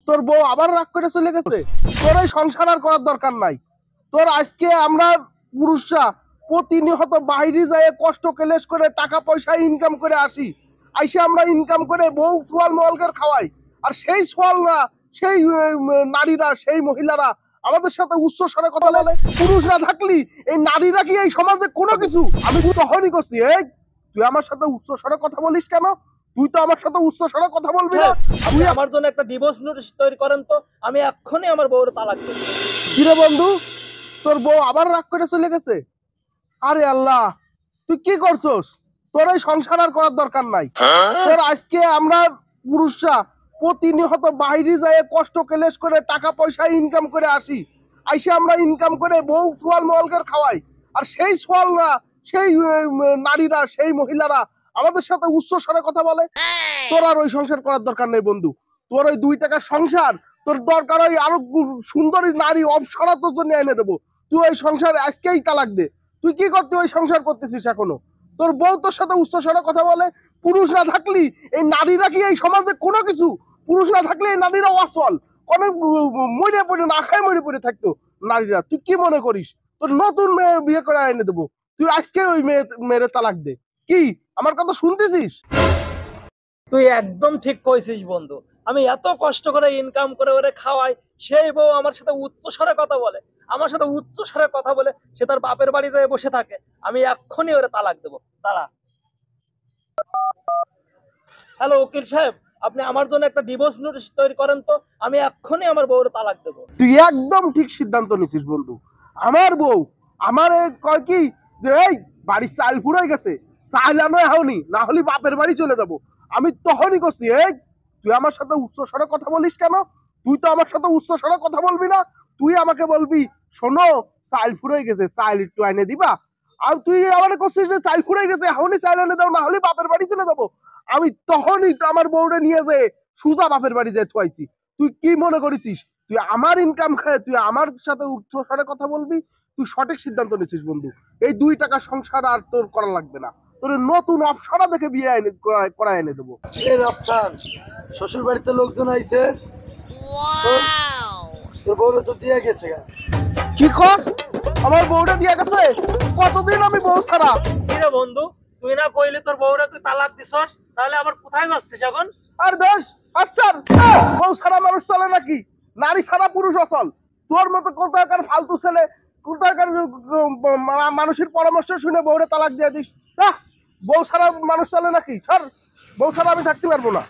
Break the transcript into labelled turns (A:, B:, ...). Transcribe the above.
A: তোর বউ আবার রাগ করে চলে গেছে। তোর এই সংসার আর করার দরকার নাই। তোর আজকে আমরা পুরুষরা প্রতিনিয়ত বাইরে যায় কষ্ট ক্লেশ করে টাকা পয়সা ইনকাম করে আসি, আইসে আমরা ইনকাম করে বউ সোয়াল মোয়ালকে খাওয়াই, আর সেই সোয়ালরা সেই নারীরা সেই মহিলারা আমাদের সাথে উচ্চ স্বরে কথা বলে। পুরুষ না থাকলি এই নারীরা কি এই সমাজে কোনো কিছু? আমি তখনই করছি, এই তুই আমার সাথে উচ্চ স্বরে কথা বলিস কেন? তুই তো আমার সাথে উচ্চ স্বরে কথা বলবি না।
B: তুই আমার জন্য একটা ডিভোর্স নোটিশ তৈরি করেন তো, আমি এক্ষুনি আমার বউর তালাক দেব।
A: কিরে বন্ধু, তোর বউ আবার রাগ করে চলে গেছে? আরে আল্লাহ, তুই কি করছস? তোর এই সংসার আর করার দরকার নাই। তোর আজকে আমরা পুরুষরা প্রতিনিয়ত বাইরে যায় কষ্ট ক্লেশ করে টাকা পয়সা ইনকাম করে আসি, আইসে আমরা ইনকাম করে বউ সোয়াল মোয়ালকে খাওয়াই, আর সেই সোয়ালরা সেই নারীরা সেই মহিলারা আমাদের সাথে উচ্চ স্বরে কথা বলে। তোর আর ওই সংসার করার দরকার নেই বন্ধু। তোর ওই 2 টাকার সংসার, তোর দরকার ওই আরো সুন্দরী নারী অপসরা তোর জন্য এনে দেবো। তুই ওই সংসার আজকেই তালাক দে। তুই কি করতে ওই সংসার করতেছিস এখনো? তোর বউ তোর সাথে উচ্চ স্বরে কথা বলে। পুরুষ না থাকলি এই নারীরা কি এই সমাজে কোনো কিছু? পুরুষ না থাকলে এই নারীরা অচল, অনেক মরে পড়ে না খায় মরে পড়ে থাকতো নারীরা। তুই কি মনে করিস তোর নতুন মেয়ে বিয়ে করে এনে দেবো? তুই আজকে ওই মেয়ের তালাক দে। কি আমার কথা শুনতেছিস?
B: তুই একদম ঠিক কইছিস বন্ধু। আমি এত কষ্ট করে ইনকাম করে ওরে খাওয়াই, সেই বউ আমার সাথে উচ্চ স্বরে কথা বলে, আমার সাথে উচ্চ স্বরে কথা বলে সে তার বাপের বাড়ি যায় বসে থাকে। আমি এক্ষুনি ওরে তালাক দেবো। দাঁড়া। হ্যালো উকিল সাহেব, আপনি আমার জন্য একটা ডিভোর্স নোটিশ তৈরি করেন তো, আমি এক্ষুনি আমার বউরে তালাক দেবো।
A: তুই একদম ঠিক সিদ্ধান্ত নিছিস বন্ধু। আমার বউ আমার কয় কি যে এই বাড়ির চাল ফুরাই গেছে, চাল আনো হওনি, না হলে বাপের বাড়ি চলে যাব। আমি তখনই করছি, এই তুই আমার সাথে উচ্চ স্বরে কথা বলিস কেন? তুই তো আমার সাথে উচ্চ স্বরে কথা বলবি না। তুই আমাকে বলবি, শোনো চাল ফুরাই গেছে, চাল একটু এনে দিবা। আর তুই আমার করছিস যে চাল ফুরাই গেছে, এখনই চাল এনে দাও, না হলে বাপের বাড়ি চলে যাবো। আমি তখনই আমার বউরে নিয়ে যে সুজা বাপের বাড়ি যায় থুয়াইছি। তুই কি মনে করেছিস তুই আমার ইনকাম খায় তুই আমার সাথে উচ্চ স্বরে কথা বলবি? তুই সঠিক সিদ্ধান্ত নিছিস বন্ধু। এই 2 টাকা সংসার আর তোর করা লাগবে না। তোর নতুন অপসরা দেখে বিয়ে করা এনে দেবো।
C: শ্বশুর বাড়িতে লোকজন আইছে, তোর বউরে তো দিয়ে গেছে।
A: কি কস? আমার বউটা দিয়ে গেছে? কতদিন আমি বউ ছাড়া।
B: কিরে বন্ধু, তুই না কইলি তোর বউরে তুই তালাক দিছস, তাহলে আবার কোথায় যাচ্ছিস এখন?
A: আর দোষ আচ্ছা, বউ ছাড়া মানুষ চলে নাকি? নারী ছাড়া পুরুষ অচল। তোর মতো কোথাকার ফালতু ছেলে, কোথাকার মানুষের পরামর্শ শুনে বউরে তালাক দিয়ে দিস? বউ ছাড়া মানুষ চলে নাকি? সর, বউ ছাড়া আমি থাকতে পারবো না।